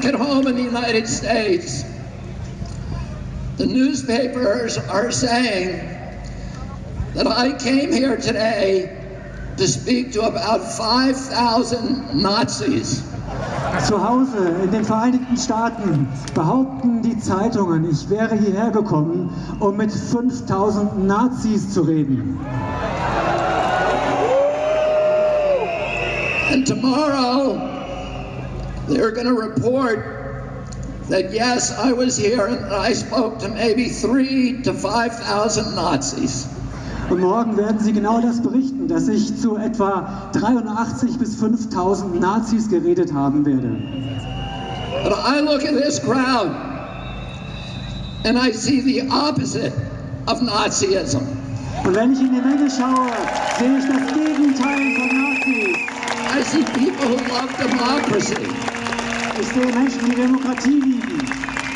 back at home in the United States, the newspapers are saying that I came here today to speak to about 5,000 Nazis. Zu Hause in den Vereinigten Staaten behaupten die Zeitungen, ich wäre hierher gekommen, um mit 5.000 Nazis zu reden. And tomorrow, they're going to report that yes, I was here and I spoke to maybe 3,000 to 5,000 Nazis. Und morgen werden sie genau das berichten, dass ich zu etwa 83 bis 5.000 Nazis geredet haben werde. But I look at this crowd and I see the opposite of Nazism. Und wenn ich in die Menge schaue, sehe ich das Gegenteil von Nazis. I see people who love democracy. Ich sehe Menschen, die Demokratie lieben.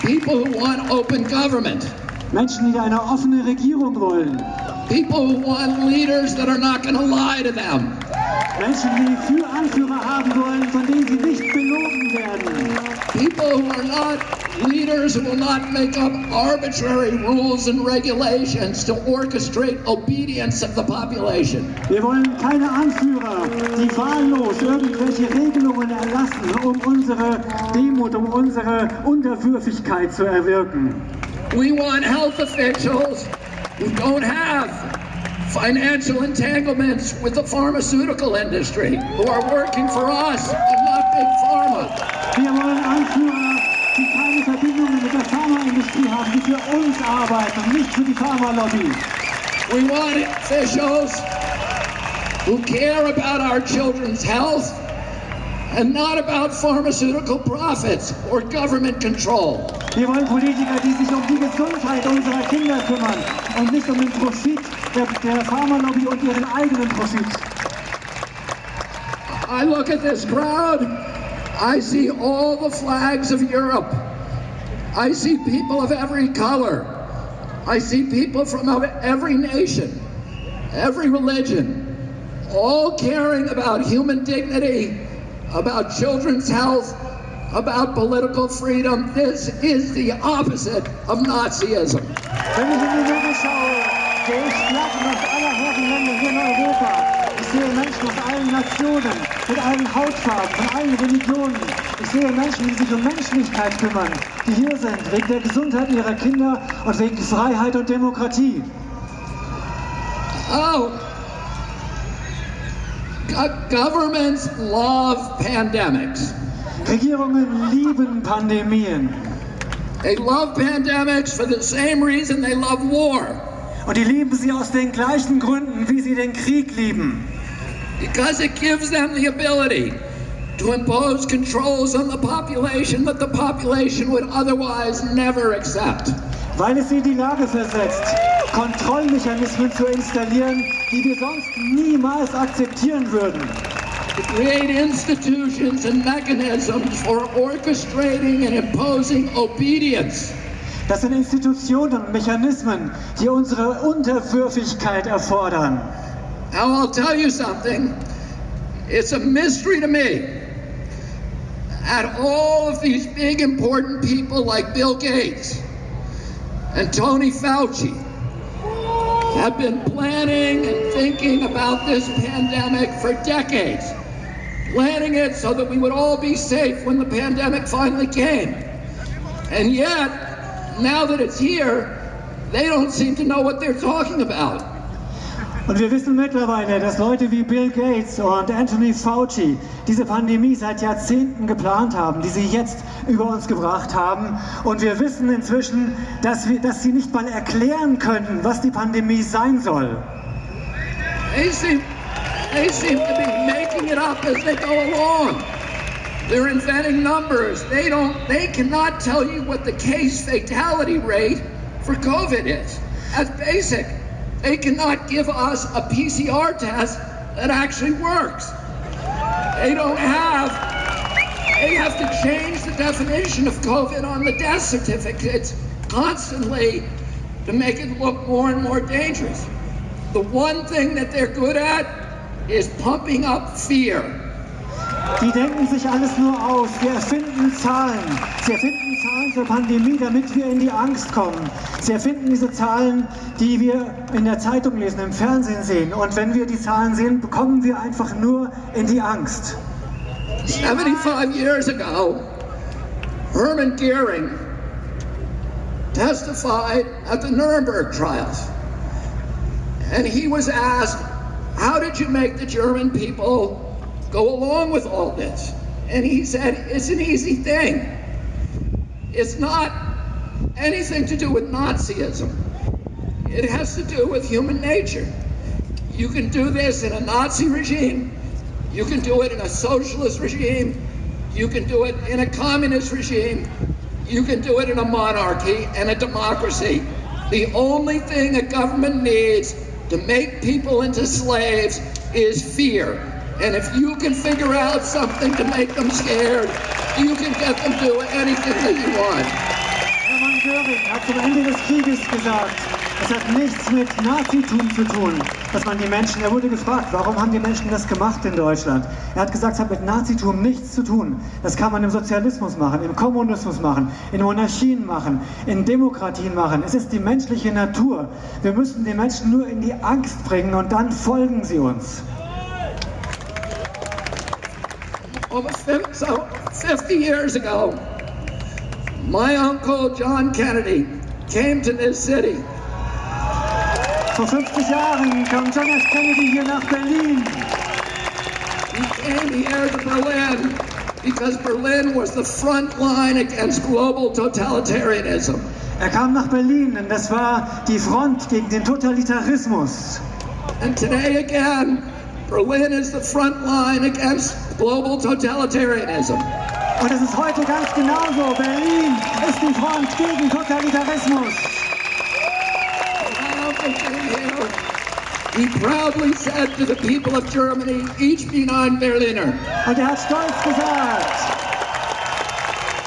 People who want open government. Menschen, die eine offene Regierung wollen. People who want leaders that are not going to lie to them. Menschen, die Anführer haben wollen, von denen sie nicht belogen werden. People who are not leaders who will not make up arbitrary rules and regulations to orchestrate obedience of the population. Wir wollen keine Anführer, die wahllos irgendwelche Regelungen erlassen, um unsere Demut, um unsere Unterwürfigkeit zu erwirken. We want health officials who don't have financial entanglements with the pharmaceutical industry, who are working for us and not Big Pharma. Wir wollen Anführer, die keine Verbindungen mit der Pharmaindustrie haben, die für uns arbeiten und nicht für die Pharmalobby. We want officials who care about our children's health and not about pharmaceutical profits or government control. Wir wollen Politiker, die sich um die Gesundheit unserer Kinder kümmern und nicht um den Profit der Pharmalobby und ihren eigenen Profit. I look at this crowd, I see all the flags of Europe. I see people of every color. I see people from every nation, every religion, all caring about human dignity, about children's health, about political freedom. This is the opposite of Nazism. Wenn ich in die Menge schaue, sehe ich Flaggen aus aller Herrenländer hier in Europa. Ich sehe Menschen aus allen Nationen, mit allen Hautfarben, von allen Religionen. Ich sehe Menschen, die sich um Menschlichkeit kümmern, die hier sind, wegen der Gesundheit ihrer Kinder und wegen Freiheit und Demokratie. Oh, governments love pandemics. Regierungen lieben Pandemien. They love pandemics for the same reason they love war. Und die lieben sie aus den gleichen Gründen, wie sie den Krieg lieben. Because it gives them the ability to impose controls on the population that the population would otherwise never accept. Weil es sie in die Lage versetzt, Kontrollmechanismen zu installieren, die wir sonst niemals akzeptieren würden. To create institutions and mechanisms for orchestrating and imposing obedience. Das sind Institutionen und Mechanismen, die unsere Unterwürfigkeit erfordern. Now I'll tell you something. It's a mystery to me. At all of these big important people like Bill Gates and Tony Fauci have been planning and thinking about this pandemic for decades. Planning it so that we would all be safe when the pandemic finally came. And yet, now that it's here, they don't seem to know what they're talking about. Und wir wissen mittlerweile, dass Leute wie Bill Gates und Anthony Fauci diese Pandemie seit Jahrzehnten geplant haben, die sie jetzt über uns gebracht haben. Und wir wissen inzwischen, dass sie nicht mal erklären können, was die Pandemie sein soll. They seem to be making it up as they go along. They're inventing numbers. They cannot tell you what the case fatality rate for COVID is. That's basic. They cannot give us a PCR test that actually works. They have to change the definition of COVID on the death certificates constantly to make it look more and more dangerous. The one thing that they're good at is pumping up fear. Die denken sich alles nur aus. Wir erfinden Zahlen. Sie erfinden Zahlen zur Pandemie, damit wir in die Angst kommen. Sie erfinden diese Zahlen, die wir in der Zeitung lesen, im Fernsehen sehen. Und wenn wir die Zahlen sehen, kommen wir einfach nur in die Angst. 75 years ago, Hermann Goering testified at the Nuremberg trials. And he was asked, how did you make the German people go along with all this? And he said, it's an easy thing. It's not anything to do with Nazism. It has to do with human nature. You can do this in a Nazi regime. You can do it in a socialist regime. You can do it in a communist regime. You can do it in a monarchy and a democracy. The only thing a government needs to make people into slaves is fear. And if you can figure out something to make them scared, you can get them to do anything that you want. Hermann Göring hat zum Ende des Krieges gesagt, es hat nichts mit Nazitum zu tun, dass man die Menschen, er wurde gefragt, warum haben die Menschen das gemacht in Deutschland? Er hat gesagt, es hat mit Nazitum nichts zu tun. Das kann man im Sozialismus machen, im Kommunismus machen, in Monarchien machen, in Demokratien machen. Es ist die menschliche Natur. Wir müssen die Menschen nur in die Angst bringen und dann folgen sie uns. Over 50 years ago, my uncle John Kennedy came to this city. Vor 50 Jahren kam John F. Kennedy hier nach Berlin. He came here to Berlin because Berlin was the front line against global totalitarianism. Er kam nach Berlin, denn das war die Front gegen den Totalitarismus. And today again, Berlin is the front line against global totalitarianism. Und es ist heute ganz genauso. Berlin ist die Front gegen Totalitarismus. He proudly said to the people of Germany, ich bin ein Berliner. Und er hat stolz gesagt.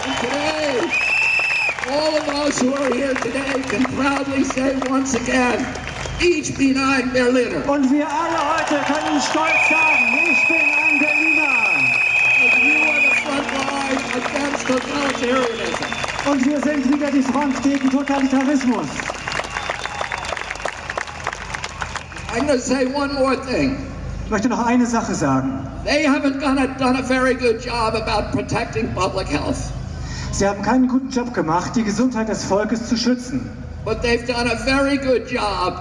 And today, all of us who are here today can proudly say once again, ich bin ein Berliner. Und wir alle heute können stolz sagen, ich bin ein Berliner. And you are the front line against totalitarianism. Und wir sind wieder die Front gegen Totalitarismus. I'm going to say one more thing. Ich möchte noch eine Sache sagen. They haven't done a very good job about protecting public health. Sie haben keinen guten Job gemacht, die Gesundheit des Volkes zu schützen. But they've done a very good job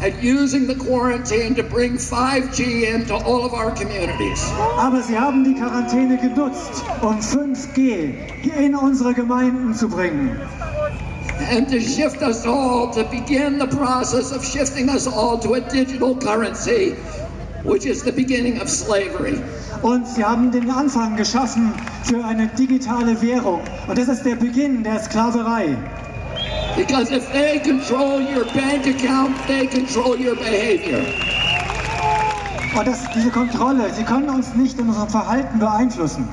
at using the quarantine to bring 5G into all of our communities. Aber sie haben die Quarantäne genutzt, um 5G in unsere Gemeinden zu bringen. And to shift us all, to begin the process of shifting us all to a digital currency, which is the beginning of slavery. Und sie haben den Anfang geschaffen für eine digitale Währung. Und das ist der Beginn der Sklaverei. Because if they control your bank account, they control your behavior. Und diese Kontrolle, sie können uns nicht in unserem Verhalten beeinflussen.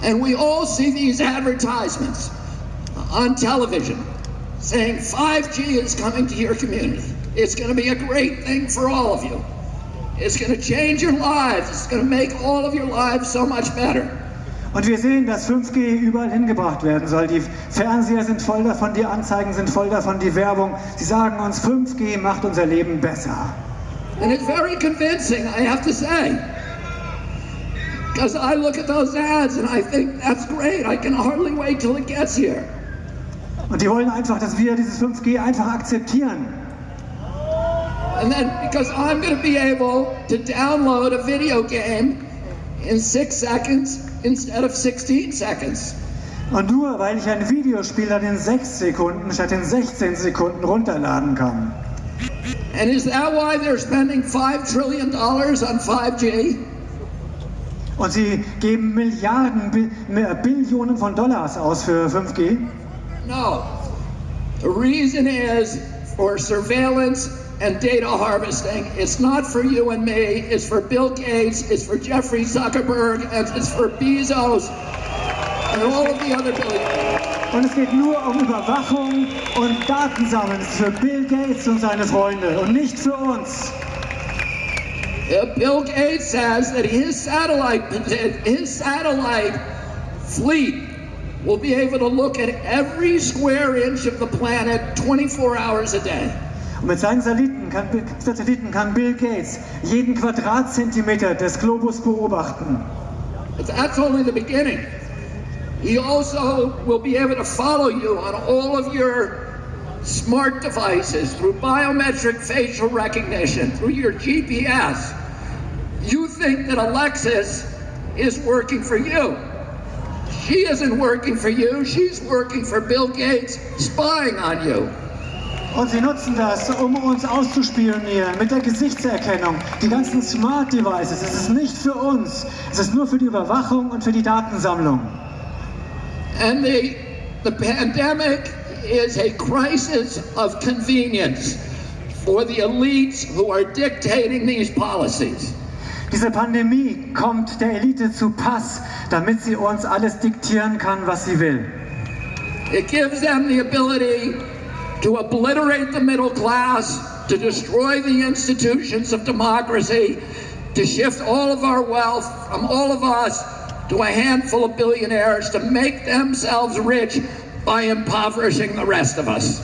And we all see these advertisements on television saying 5G is coming to your community. It's going to be a great thing for all of you. It's going to change your lives. It's going to make all of your lives so much better. Und wir sehen, dass 5G überall hingebracht werden soll. Die Fernseher sind voll davon, die Anzeigen sind voll davon, die Werbung. Sie sagen uns, 5G macht unser Leben besser. And it's very convincing, I have to say. Because I look at those ads and I think, that's great. I can hardly wait till it gets here. Und die wollen einfach, dass wir dieses 5G einfach akzeptieren. And then, because I'm going to be able to download a video game in 6 seconds instead of 16 seconds. Und nur weil ich ein Videospiel dann in 6 Sekunden statt in 16 Sekunden runterladen kann. And is that why they're spending $5 trillion on 5G? Und sie geben Milliarden, Billionen von Dollars aus für 5G? No. The reason is for surveillance and data harvesting. It's not for you and me. It's for Bill Gates. It's for Jeffrey Zuckerberg. And it's for Bezos and all of the other billionaires. Und es geht nur um Überwachung und Datensammeln. Es ist für Bill Gates und seine Freunde und nicht für uns. Bill Gates says that his satellite fleet will be able to look at every square inch of the planet 24 hours a day. Und mit seinen Satelliten kann Bill Gates jeden Quadratzentimeter des Globus beobachten. But that's only the beginning. He also will be able to follow you on all of your smart devices through biometric facial recognition, through your GPS. You think that Alexis is working for you. She isn't working for you, she's working for Bill Gates, spying on you. Und sie nutzen das, um uns auszuspionieren mit der Gesichtserkennung. Die ganzen Smart Devices, es ist nicht für uns, es ist nur für die Überwachung und für die Datensammlung. And the pandemic is a crisis of convenience for the elites who are dictating these policies. Diese Pandemie kommt der Elite zu Pass, damit sie uns alles diktieren kann, was sie will. It gives them the ability to obliterate the middle class, to destroy the institutions of democracy, to shift all of our wealth from all of us to a handful of billionaires, to make themselves rich by impoverishing the rest of us.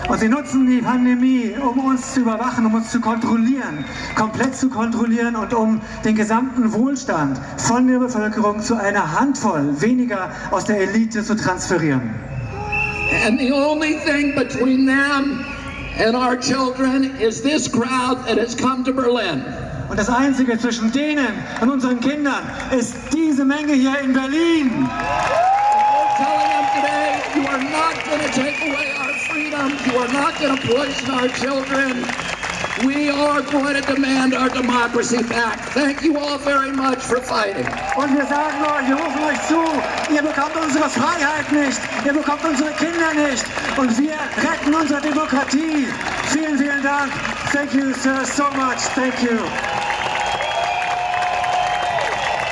Und sie nutzen die Pandemie, um uns zu überwachen, um uns zu kontrollieren, komplett zu kontrollieren und um den gesamten Wohlstand von der Bevölkerung zu einer Handvoll weniger aus der Elite zu transferieren. And the only thing between them and our children is this crowd that has come to Berlin. Und das Einzige zwischen denen und unseren Kindern ist diese Menge hier in Berlin. We're telling them today, you are not going to take away our freedoms. You are not going to poison our children. We are going to demand our democracy back. Thank you all very much for fighting. Und wir sagen euch, wir rufen euch zu, ihr bekommt unsere Freiheit nicht, ihr bekommt unsere Kinder nicht und wir retten unsere Demokratie. Vielen, vielen Dank. Thank you, sir, so much. Thank you.